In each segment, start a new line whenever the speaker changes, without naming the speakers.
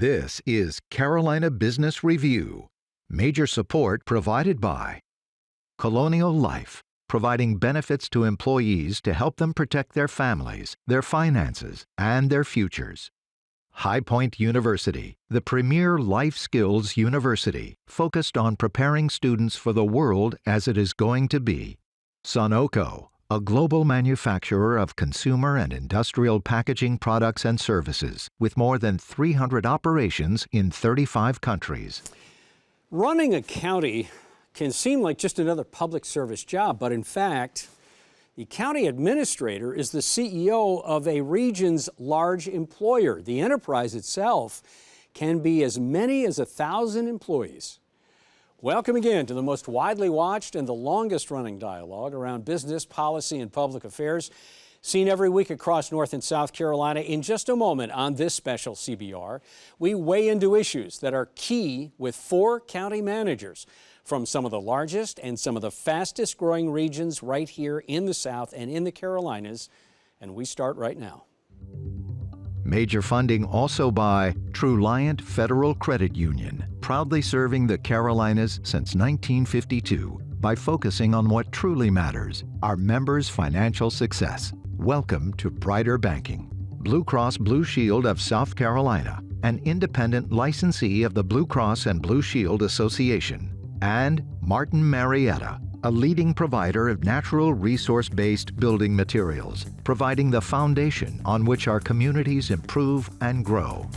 This is Carolina Business Review. Major support provided by Colonial Life, providing benefits to employees to help them protect their families, their finances, and their futures. High Point University, the premier life skills university focused on preparing students for the world as it is going to be. Sunoco, a global manufacturer of consumer and industrial packaging products and services with more than 300 operations in 35 countries.
Running a county can seem like just another public service job, but in fact, the county administrator is the CEO of a region's large employer. The enterprise itself can be as many as 1,000 employees. Welcome again to the most widely watched and the longest running dialogue around business, policy, and public affairs, seen every week across North and South Carolina. In just a moment on this special CBR, we weigh into issues that are key with 4 county managers from some of the largest and some of the fastest growing regions right here in the South and in the Carolinas. And we start right now.
Major funding also by Truliant Federal Credit Union, proudly serving the Carolinas since 1952 by focusing on what truly matters, our members' financial success. Welcome to Brighter Banking. Blue Cross Blue Shield of South Carolina, an independent licensee of the Blue Cross and Blue Shield Association. And Martin Marietta, a leading provider of natural resource-based building materials, providing the foundation on which our communities improve and grow.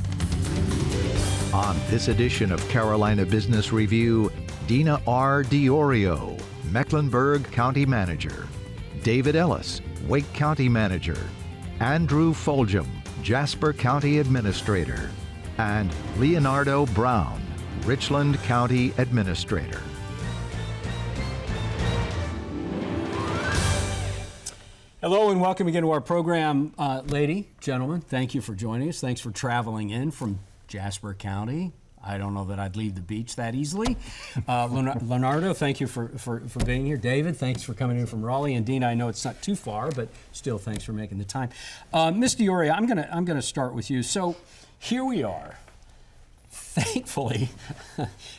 On this edition of Carolina Business Review, Dena R. Diorio, Mecklenburg County Manager, David Ellis, Wake County Manager, Andrew Fulghum, Jasper County Administrator, and Leonardo Brown, Richland County Administrator.
Hello and welcome again to our program. Lady, gentlemen, thank you for joining us. Thanks for traveling in from Jasper County. I don't know that I'd leave the beach that easily. Leonardo, thank you for being here. David, thanks for coming in from Raleigh. And Dena, I know it's not too far, but still thanks for making the time. Ms. Diorio, I'm gonna start with you. So here we are. Thankfully,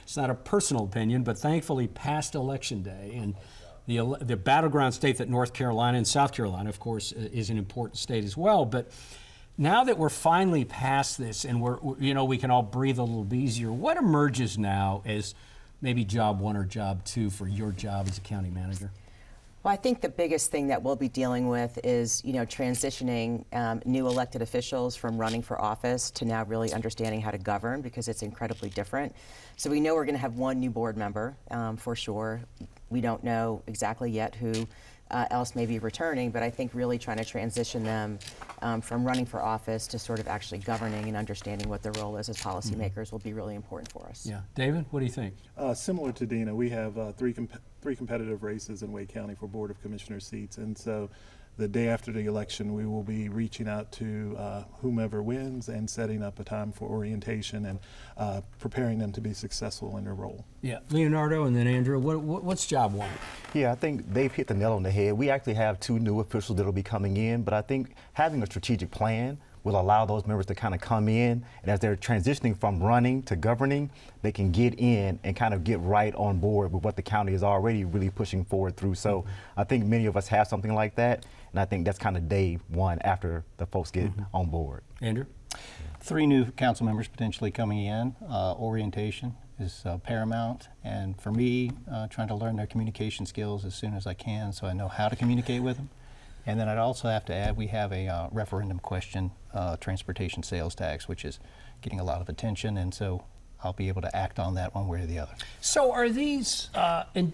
it's not a personal opinion, but thankfully past Election Day, and the battleground state that North Carolina and South Carolina, of course, is an important state as well. But now that we're finally past this and we can all breathe a little bit easier, what emerges now as maybe job 1 or job 2 for your job as a county manager?
Well, I think the biggest thing that we'll be dealing with is, transitioning new elected officials from running for office to now really understanding how to govern, because it's incredibly different. So we know we're going to have 1 new board member for sure. We don't know exactly yet who else may be returning, but I think really trying to transition them from running for office to sort of actually governing and understanding what their role is as policymakers will be really important for us.
Yeah. David, what do you think?
Similar to Dena, we have 3 competitive races in Wake County for Board of Commissioner seats, and so the day after the election we will be reaching out to whomever wins and setting up a time for orientation and preparing them to be successful in their role.
Yeah, Leonardo and then Andrew, what's job 1?
Yeah, I think they've hit the nail on the head. We actually have 2 new officials that will be coming in, but I think having a strategic plan will allow those members to kind of come in, and as they're transitioning from running to governing, they can get in and kind of get right on board with what the county is already really pushing forward through. So I think many of us have something like that, and I think that's kind of day 1 after the folks get on board.
Andrew?
3 new council members potentially coming in. Orientation is paramount, and for me, trying to learn their communication skills as soon as I can so I know how to communicate with them. And then I'd also have to add, we have a referendum question, transportation sales tax, which is getting a lot of attention, and so I'll be able to act on that one way or the other.
So are these, and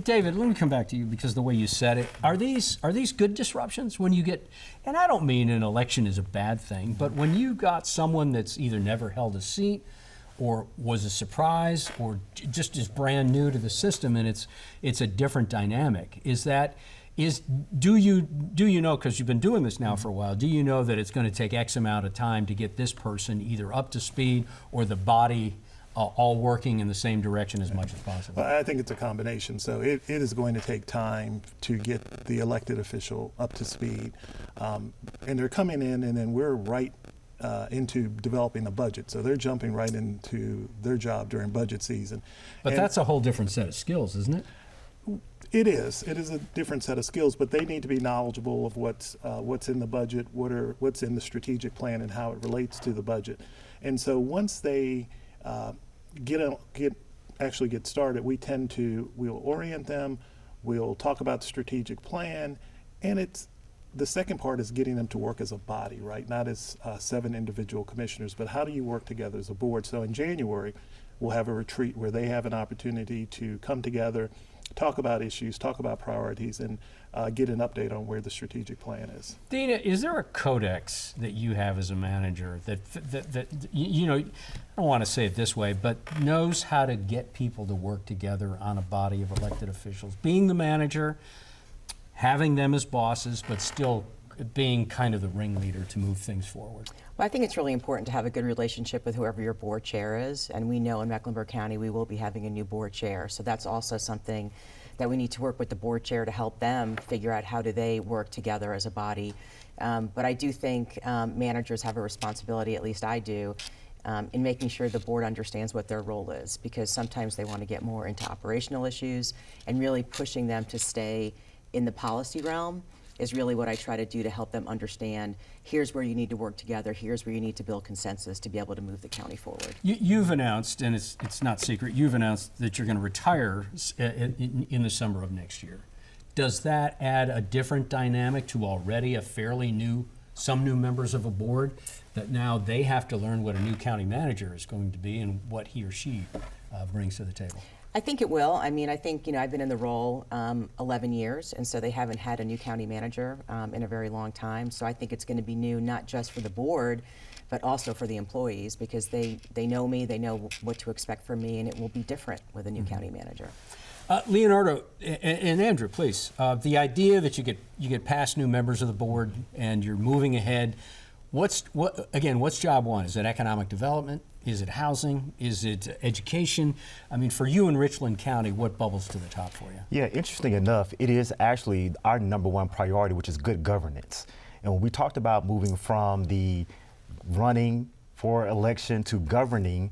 David, let me come back to you because the way you said it, are these good disruptions when you get, and I don't mean an election is a bad thing, but when you got someone that's either never held a seat or was a surprise or just is brand new to the system and it's a different dynamic, do you know, because you've been doing this now for a while, do you know that it's going to take X amount of time to get this person either up to speed or the body all working in the same direction as much as possible?
Well, I think it's a combination. So it is going to take time to get the elected official up to speed. And they're coming in, and then we're right into developing a budget. So they're jumping right into their job during budget season.
But
And
that's a whole different set of skills, isn't it?
it is. It is a different set of skills, but they need to be knowledgeable of what's in the budget, what's in the strategic plan, and how it relates to the budget. And so once they actually get started, we'll orient them, we'll talk about the strategic plan, and the second part is getting them to work as a body, right? Not as 7 individual commissioners, but how do you work together as a board? So in January, we'll have a retreat where they have an opportunity to come together, talk about issues, talk about priorities, and get an update on where the strategic plan is.
Dena, is there a codex that you have as a manager that you know, I don't want to say it this way, but knows how to get people to work together on a body of elected officials? Being the manager, having them as bosses, but still being kind of the ringleader to move things forward.
Well, I think it's really important to have a good relationship with whoever your board chair is, and we know in Mecklenburg County we will be having a new board chair, so that's also something that we need to work with the board chair to help them figure out how do they work together as a body. But I do think managers have a responsibility, at least I do, in making sure the board understands what their role is, because sometimes they want to get more into operational issues, and really pushing them to stay in the policy realm is really what I try to do to help them understand, here's where you need to work together, here's where you need to build consensus to be able to move the county forward.
You've announced, and it's not secret, you've announced that you're going to retire in the summer of next year. Does that add a different dynamic to already a fairly some new members of a board, that now they have to learn what a new county manager is going to be and what he or she brings to the table?
I think it will. I mean, I think, I've been in the role 11 years, and so they haven't had a new county manager in a very long time. So I think it's going to be new, not just for the board, but also for the employees, because they know me, they know what to expect from me, and it will be different with a new county manager.
Leonardo and Andrew, please. The idea that you get past new members of the board and you're moving ahead. What's job one? Is it economic development? Is it housing? Is it education? I mean, for you in Richland County, what bubbles to the top for you?
Yeah, interesting enough, it is actually our number one priority, which is good governance. And when we talked about moving from the running for election to governing,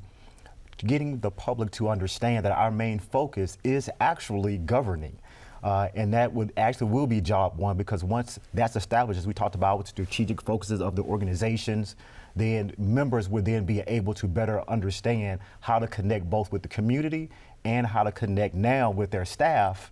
getting the public to understand that our main focus is actually governing. And that will be job one, because once that's established, as we talked about with strategic focuses of the organizations, then members would then be able to better understand how to connect both with the community and how to connect now with their staff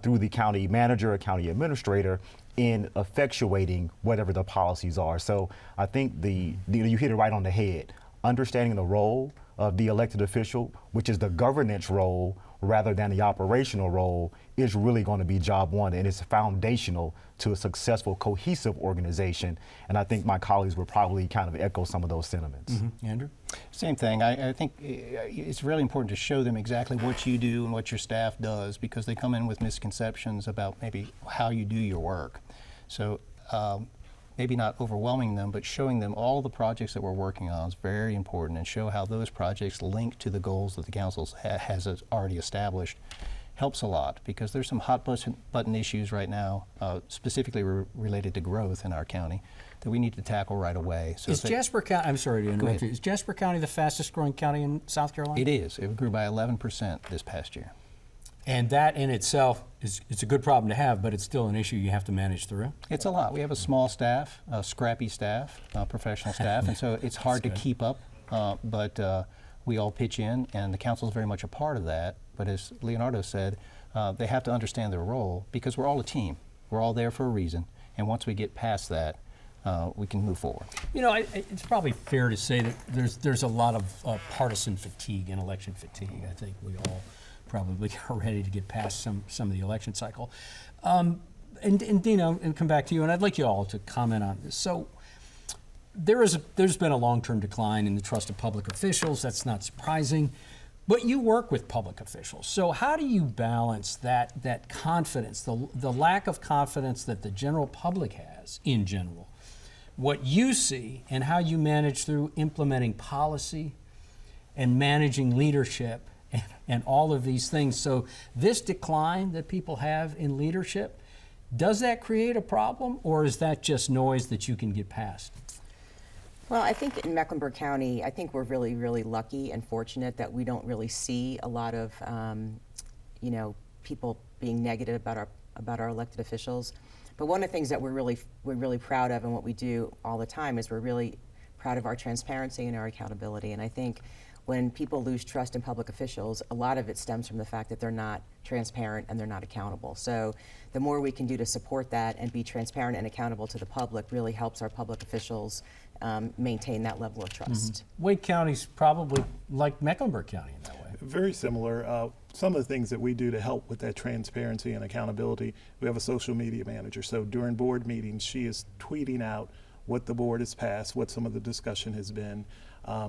through the county manager or county administrator in effectuating whatever the policies are. So I think you hit it right on the head. Understanding the role of the elected official, which is the governance role rather than the operational role, is really going to be job one, and it's foundational to a successful, cohesive organization. And I think my colleagues will probably kind of echo some of those sentiments.
Mm-hmm. Andrew?
Same thing. I think it's really important to show them exactly what you do and what your staff does, because they come in with misconceptions about maybe how you do your work. So maybe not overwhelming them, but showing them all the projects that we're working on is very important, and show how those projects link to the goals that the council has already established. Helps a lot, because there's some hot button issues right now, specifically related to growth in our county, that we need to tackle right away. So
is Jasper County, I'm sorry to interrupt you, is Jasper County the fastest growing county in South Carolina?
It is. It grew by 11% this past year.
And that in itself it's a good problem to have, but it's still an issue you have to manage through.
It's a lot. We have a small staff, a scrappy staff, professional staff, and so it's hard to keep up, but we all pitch in, and the council is very much a part of that. But as Leonardo said, they have to understand their role, because we're all a team. We're all there for a reason, and once we get past that, we can move forward.
You know, it's probably fair to say that there's a lot of partisan fatigue and election fatigue. I think we all probably are ready to get past some of the election cycle. And Dena, and come back to you, and I'd like you all to comment on this. So there's been a long-term decline in the trust of public officials. That's not surprising. But you work with public officials. So how do you balance that confidence, the lack of confidence that the general public has in general, what you see, and how you manage through implementing policy and managing leadership and all of these things? So this decline that people have in leadership, does that create a problem, or is that just noise that you can get past?
Well, I think in Mecklenburg County, I think we're really, really lucky and fortunate that we don't really see a lot of, people being negative about our elected officials. But one of the things that we're really proud of, and what we do all the time, is we're really proud of our transparency and our accountability. And I think when people lose trust in public officials, a lot of it stems from the fact that they're not transparent and they're not accountable. So the more we can do to support that and be transparent and accountable to the public really helps our public officials maintain that level of trust.
Wake County's probably like Mecklenburg County in that way.
Very similar. Some of the things that we do to help with that transparency and accountability, we have a social media manager. So during board meetings, she is tweeting out what the board has passed, what some of the discussion has been.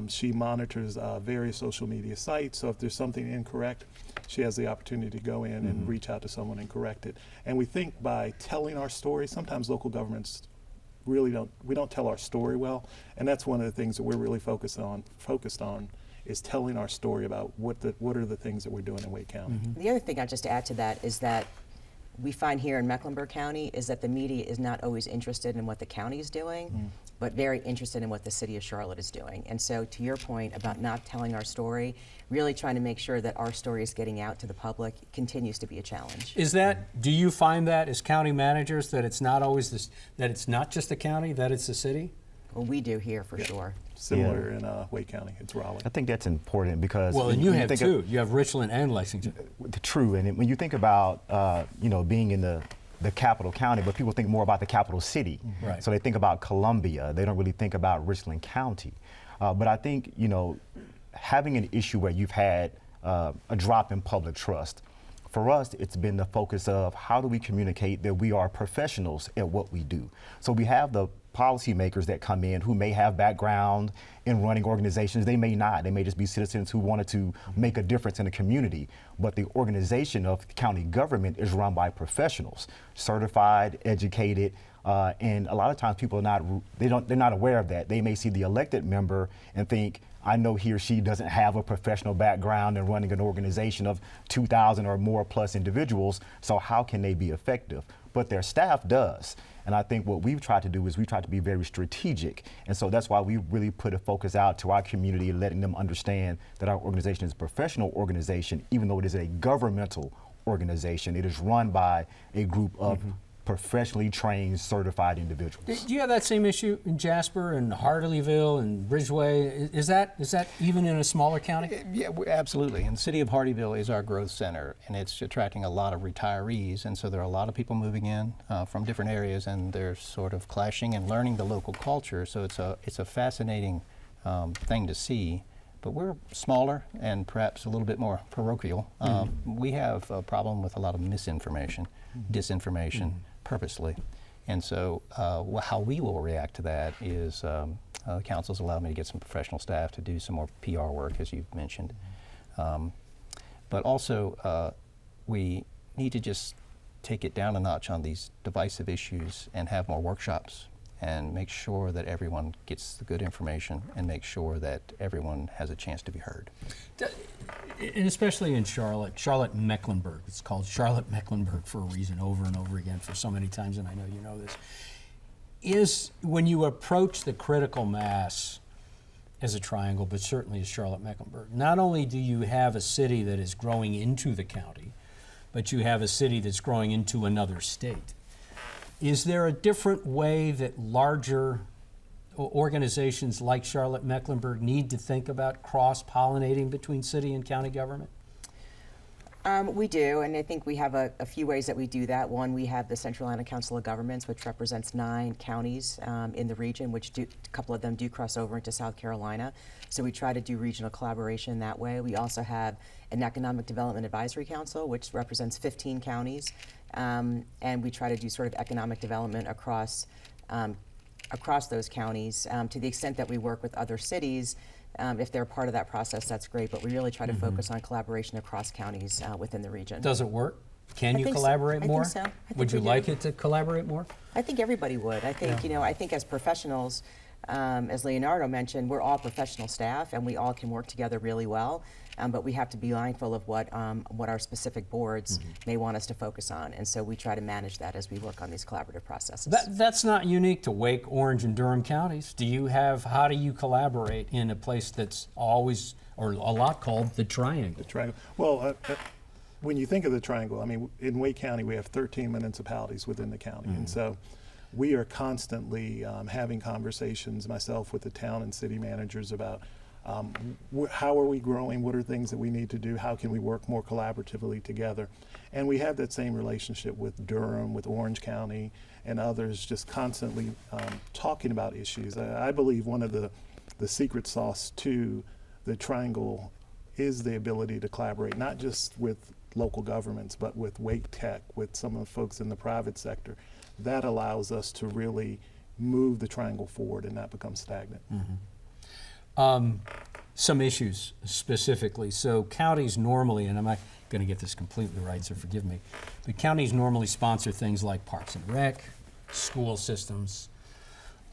She monitors various social media sites, so if there's something incorrect, she has the opportunity to go in and reach out to someone and correct it. And we think by telling our story, sometimes local governments we don't tell our story well, and that's one of the things that we're really focused on is telling our story about what are the things that we're doing in Wake County.
The other thing I'd just add to that is that we find here in Mecklenburg County is that the media is not always interested in what the county is doing, but very interested in what the city of Charlotte is doing. And so to your point about not telling our story, really trying to make sure that our story is getting out to the public continues to be a challenge.
Do you find that as county managers that it's not always that it's not just the county, that it's the city?
Well, we do here for sure.
Similar in Wake County, it's Raleigh.
I think that's important because
Well, and you have two. You have Richland and Lexington.
True, and when you think about being in the capital county, but people think more about the capital city.
Right.
So they think about Columbia. They don't really think about Richland County. But I think having an issue where you've had a drop in public trust, for us, it's been the focus of how do we communicate that we are professionals at what we do. So we have the policymakers that come in who may have background in running organizations. They may not. They may just be citizens who wanted to make a difference in the community. But the organization of county government is run by professionals, certified, educated, and a lot of times people they're not aware of that. They may see the elected member and think, I know he or she doesn't have a professional background in running an organization of 2,000 or more plus individuals, so how can they be effective? But their staff does. And I think what we've tried to do is we've tried to be very strategic. And so that's why we really put a focus out to our community, letting them understand that our organization is a professional organization, even though it is a governmental organization. It is run by a group of professionally trained, certified individuals.
Do you have that same issue in Jasper and Hartleyville and Bridgeway? Is that even in a smaller county?
Yeah, absolutely. And the city of Hartleyville is our growth center, and it's attracting a lot of retirees. And so there are a lot of people moving in from different areas, and they're sort of clashing and learning the local culture. So it's a fascinating thing to see. But we're smaller and perhaps a little bit more parochial. We have a problem with a lot of misinformation, disinformation, purposely. And so how we will react to that is the council's allowed me to get some professional staff to do some more PR work, as you've mentioned. But also we need to just take it down a notch on these divisive issues and have more workshops and make sure that everyone gets the good information and make sure that everyone has a chance to be heard.
And especially in Charlotte Mecklenburg. It's called Charlotte Mecklenburg for a reason, over and over again for so many times, and I know you know this. Is when you approach the critical mass as a triangle, but certainly as Charlotte Mecklenburg, not only do you have a city that is growing into the county, but you have a city that's growing into another state. Is there a different way that larger organizations like Charlotte Mecklenburg need to think about cross-pollinating between city and county government?
We do, and I think we have a few ways that we do that. One, we have the Central Atlantic Council of Governments, which represents 9 counties in the region, which a couple of them do cross over into South Carolina. So we try to do regional collaboration that way. We also have an Economic Development Advisory Council, which represents 15 counties, and we try to do sort of economic development across those counties. To the extent that we work with other cities, if they're part of that process, that's great, but we really try to focus on collaboration across counties within the region.
Does it work? Can
I
you
think so.
collaborate
I
more?
think so. I think
Would you
we do.
like it to collaborate more?
I think everybody would. I think, I think as professionals, as Leonardo mentioned, we're all professional staff and we all can work together really well. But we have to be mindful of what our specific boards may want us to focus on. And so we try to manage that as we work on these collaborative processes.
That's not unique to Wake, Orange, and Durham counties. How do you collaborate in a place that's always, or a lot called the Triangle?
The Triangle. Well, when you think of the Triangle, I mean, in Wake County, we have 13 municipalities within the county. And so we are constantly having conversations, myself with the town and city managers, about how are we growing, what are things that we need to do, how can we work more collaboratively together. And we have that same relationship with Durham, with Orange County, and others, just constantly talking about issues. I believe one of the secret sauce to the Triangle is the ability to collaborate, not just with local governments, but with Wake Tech, with some of the folks in the private sector. That allows us to really move the Triangle forward and not become stagnant.
Some issues specifically. So counties normally, and I'm not going to get this completely right, so forgive me, but counties normally sponsor things like Parks and Rec, school systems,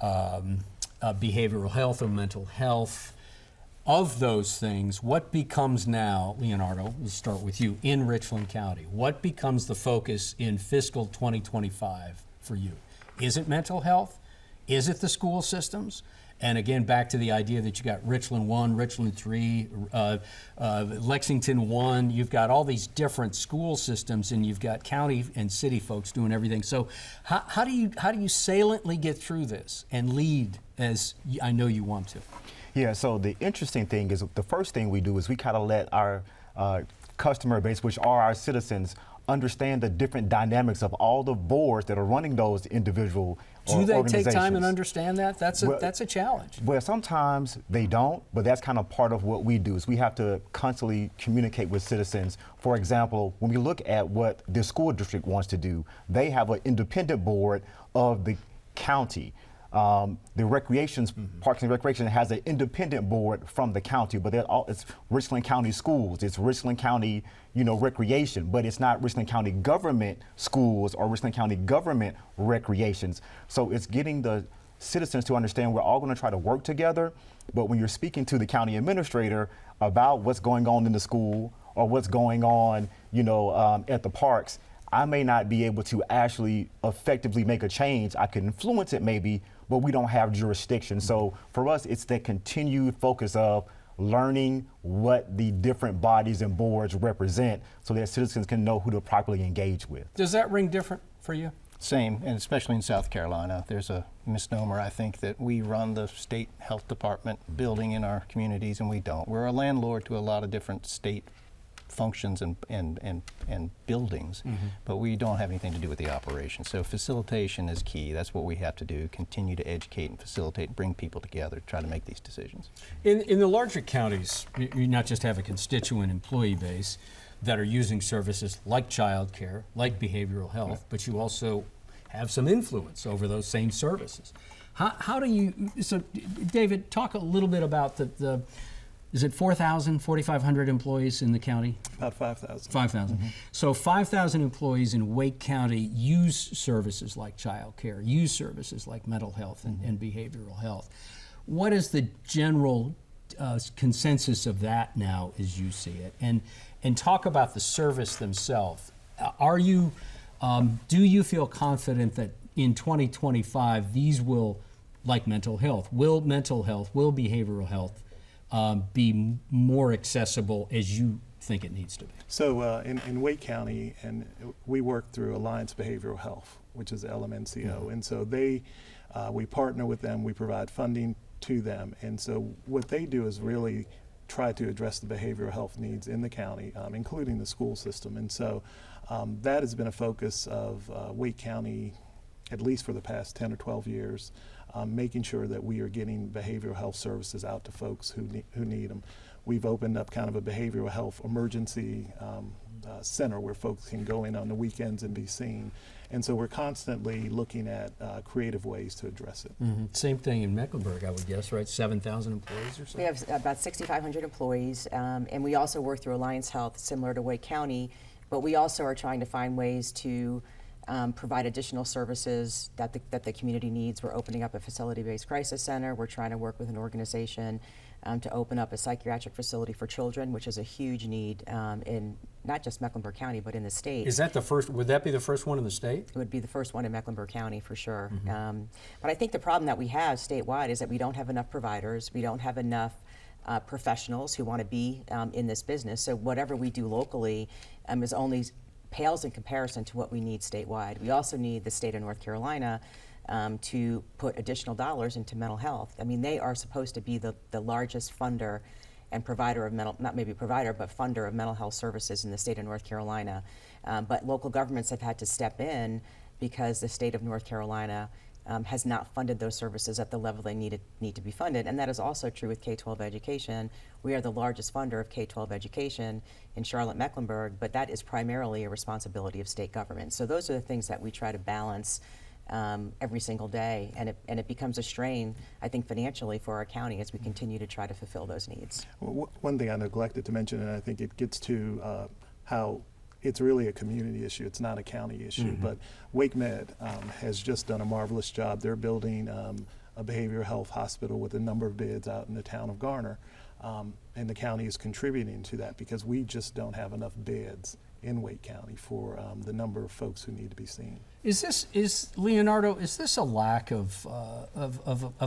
behavioral health or mental health. Of those things, what becomes now, Leonardo, we'll start with you, in Richland County, what becomes the focus in fiscal 2025 for you? Is it mental health? Is it the school systems? And again, back to the idea that you got Richland 1, Richland 3, Lexington 1, you've got all these different school systems and you've got county and city folks doing everything. So how do you saliently get through this and lead as I know you want to?
Yeah, so the interesting thing is the first thing we do is we kind of let our customer base, which are our citizens, understand the different dynamics of all the boards that are running those individual
Do they
organizations.
take time and understand that? That's a challenge.
Well, sometimes they don't, but that's kind of part of what we do is we have to constantly communicate with citizens. For example, when we look at what the school district wants to do, they have an independent board of the county. The Parks and Recreation has an independent board from the county, but it's Richland County Schools, it's Richland County, Recreation, but it's not Richland County Government Schools or Richland County Government Recreations. So it's getting the citizens to understand we're all going to try to work together, but when you're speaking to the county administrator about what's going on in the school or what's going on, at the parks, I may not be able to actually effectively make a change. I can influence it maybe, but we don't have jurisdiction. So for us, it's the continued focus of learning what the different bodies and boards represent so that citizens can know who to properly engage with.
Does that ring different for you?
Same, and especially in South Carolina, there's a misnomer, I think, that we run the state health department building in our communities, and we don't. We're a landlord to a lot of different state functions and buildings, but we don't have anything to do with the operation. So facilitation is key. That's what we have to do, continue to educate and facilitate, bring people together to try to make these decisions.
In the larger counties, you not just have a constituent employee base that are using services like childcare, like behavioral health, but you also have some influence over those same services. How do you, so David, talk a little bit about the is it 4,000, 4,500 employees in the county?
About 5,000.
5,000. So 5,000 employees in Wake County use services like child care, use services like mental health and behavioral health. What is the general consensus of that now as you see it? And talk about the service themselves. Do you feel confident that in 2025 these will, like mental health, will behavioral health be more accessible as you think it needs to be?
So in Wake County, and we work through Alliance Behavioral Health, which is LMNCO, and so we partner with them, we provide funding to them, and so what they do is really try to address the behavioral health needs in the county, including the school system, and so that has been a focus of Wake County at least for the past 10 or 12 years. Making sure that we are getting behavioral health services out to folks who need them. We've opened up kind of a behavioral health emergency center where folks can go in on the weekends and be seen. And so we're constantly looking at creative ways to address it.
Same thing in Mecklenburg, I would guess, right? 7,000 employees or so?
We have about 6,500 employees, and we also work through Alliance Health, similar to Wake County, but we also are trying to find ways to provide additional services that the community needs. We're opening up a facility-based crisis center. We're trying to work with an organization to open up a psychiatric facility for children, which is a huge need in not just Mecklenburg County, but in the state.
Is that the first, would that be the first one in the state?
It would be the first one in Mecklenburg County for sure. But I think the problem that we have statewide is that we don't have enough providers. We don't have enough professionals who want to be in this business. So whatever we do locally is only pales in comparison to what we need statewide. We also need the state of North Carolina to put additional dollars into mental health. I mean, they are supposed to be the largest funder and provider of mental, not maybe provider, but funder of mental health services in the state of North Carolina. But local governments have had to step in because the state of North Carolina has not funded those services at the level they need to be funded. And that is also true with K-12 education. We are the largest funder of K-12 education in Charlotte-Mecklenburg, but that is primarily a responsibility of state government. So those are the things that we try to balance every single day, and it becomes a strain, I think, financially for our county as we continue to try to fulfill those needs.
Well, one thing I neglected to mention, and I think it gets to how it's really a community issue. It's not a county issue. But Wake Med has just done a marvelous job. They're building a behavioral health hospital with a number of beds out in the town of Garner. And the county is contributing to that because we just don't have enough beds in Wake County for the number of folks who need to be seen.
Leonardo, is this a lack of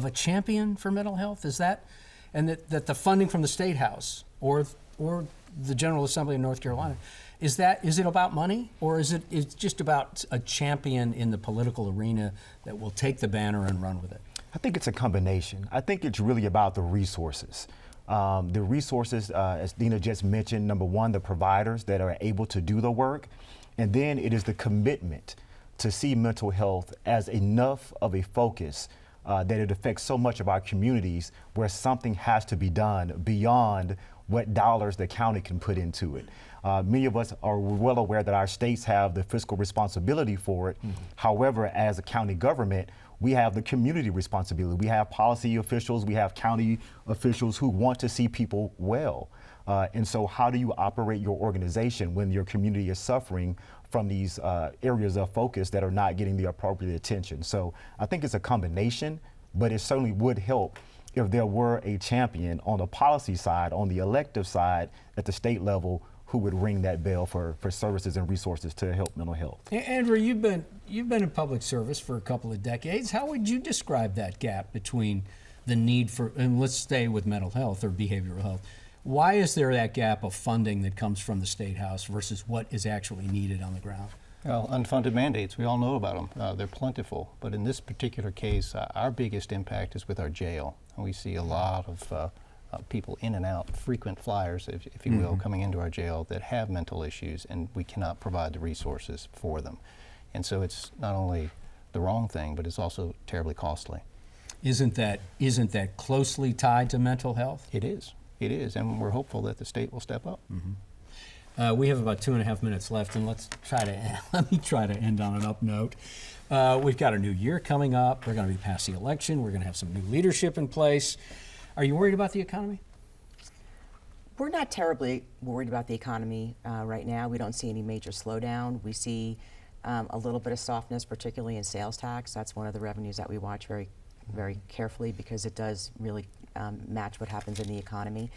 a champion for mental health? Is that, and that the funding from the State House or the General Assembly of North Carolina, is it about money, or is it just about a champion in the political arena that will take the banner and run with it?
I think it's a combination. I think it's really about the resources. The resources, as Dena just mentioned, number one, the providers that are able to do the work, and then it is the commitment to see mental health as enough of a focus that it affects so much of our communities where something has to be done beyond what dollars the county can put into it. Many of us are well aware that our states have the fiscal responsibility for it. However, as a county government, we have the community responsibility. We have policy officials, we have county officials who want to see people well. And so how do you operate your organization when your community is suffering from these areas of focus that are not getting the appropriate attention? So I think it's a combination, but it certainly would help if there were a champion on the policy side, on the elective side, at the state level, who would ring that bell for services and resources to help mental health.
Andrew, you've been in public service for a couple of decades. How would you describe that gap between the need for, and let's stay with mental health or behavioral health, why is there that gap of funding that comes from the State House versus what is actually needed on the ground?
Well, unfunded mandates, we all know about them. They're plentiful, but in this particular case, our biggest impact is with our jail. And we see a lot of people in and out, frequent flyers, if you will, coming into our jail that have mental issues, and we cannot provide the resources for them. And so it's not only the wrong thing, but it's also terribly costly.
Isn't that closely tied to mental health?
It is, and we're hopeful that the state will step up.
We have about 2.5 minutes left, and let me try to end on an up note. We've got a new year coming up. We're going to be past the election. We're going to have some new leadership in place. Are you worried about the economy?
We're not terribly worried about the economy right now. We don't see any major slowdown. We see a little bit of softness, particularly in sales tax. That's one of the revenues that we watch very, very carefully because it does really match what happens in the economy.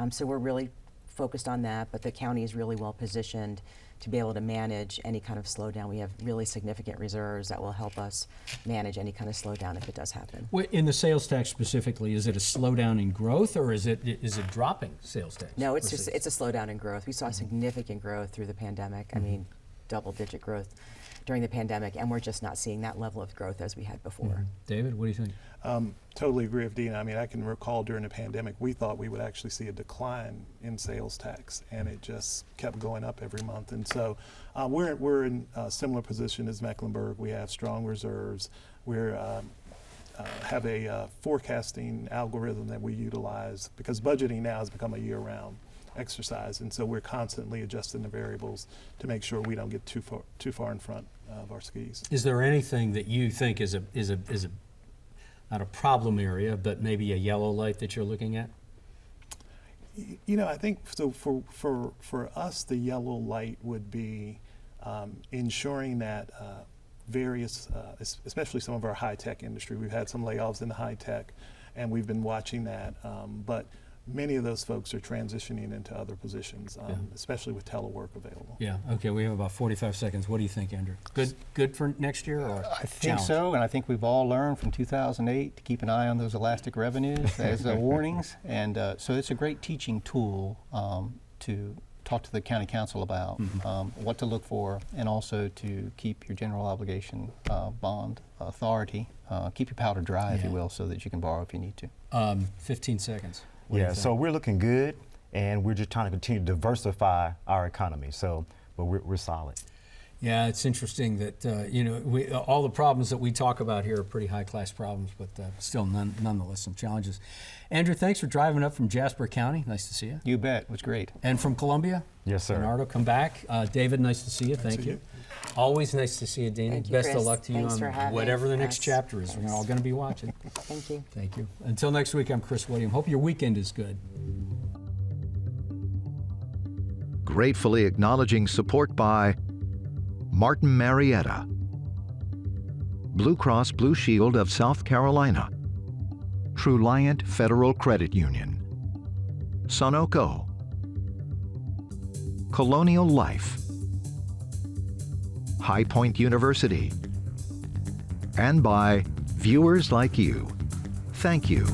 So we're really focused on that, but the county is really well positioned to be able to manage any kind of slowdown. We have really significant reserves that will help us manage any kind of slowdown if it does happen.
In the sales tax specifically, is it a slowdown in growth, or is it dropping sales tax?
No, it's a slowdown in growth. We saw significant growth through the pandemic. I mean, double-digit growth during the pandemic, and we're just not seeing that level of growth as we had before.
David, what do you think?
Totally agree with Dena. I mean, I can recall during the pandemic, we thought we would actually see a decline in sales tax, and it just kept going up every month. And so we're in a similar position as Mecklenburg. We have strong reserves. We have a forecasting algorithm that we utilize because budgeting now has become a year-round exercise, and so we're constantly adjusting the variables to make sure we don't get too far in front of our skis.
Is there anything that you think is a not a problem area, but maybe a yellow light that you're looking at?
You know, I think so. For us, the yellow light would be ensuring that various, especially some of our high-tech industry, we've had some layoffs in the high-tech, and we've been watching that, but many of those folks are transitioning into other positions, especially with telework available.
Yeah, okay, we have about 45 seconds. What do you think, Andrew? Good for next year, or
I think so, and I think we've all learned from 2008 to keep an eye on those elastic revenues as warnings, and so it's a great teaching tool to talk to the county council about what to look for, and also to keep your general obligation bond authority, keep your powder dry, if you will, so that you can borrow if you need to.
15 seconds. What do you
Yeah,
think?
so we're looking good, and we're just trying to continue to diversify our economy. But we're solid.
Yeah, it's interesting that all the problems that we talk about here are pretty high-class problems, but still nonetheless some challenges. Andrew, thanks for driving up from Jasper County. Nice to see you.
You bet. It was great.
And from Columbia?
Yes, sir.
Leonardo, come back. David, nice to see you. Thank you. Always nice to see you, Dena.
Thank you,
Best of
Chris.
luck to you
Thanks
on
for having
whatever the next
us.
chapter is. We're all going to be watching.
Thank you.
Thank you. Until next week, I'm Chris William. Hope your weekend is good.
Gratefully acknowledging support by Martin Marietta, Blue Cross Blue Shield of South Carolina, Truliant Federal Credit Union, Sunoco, Colonial Life, High Point University, and by viewers like you. Thank you.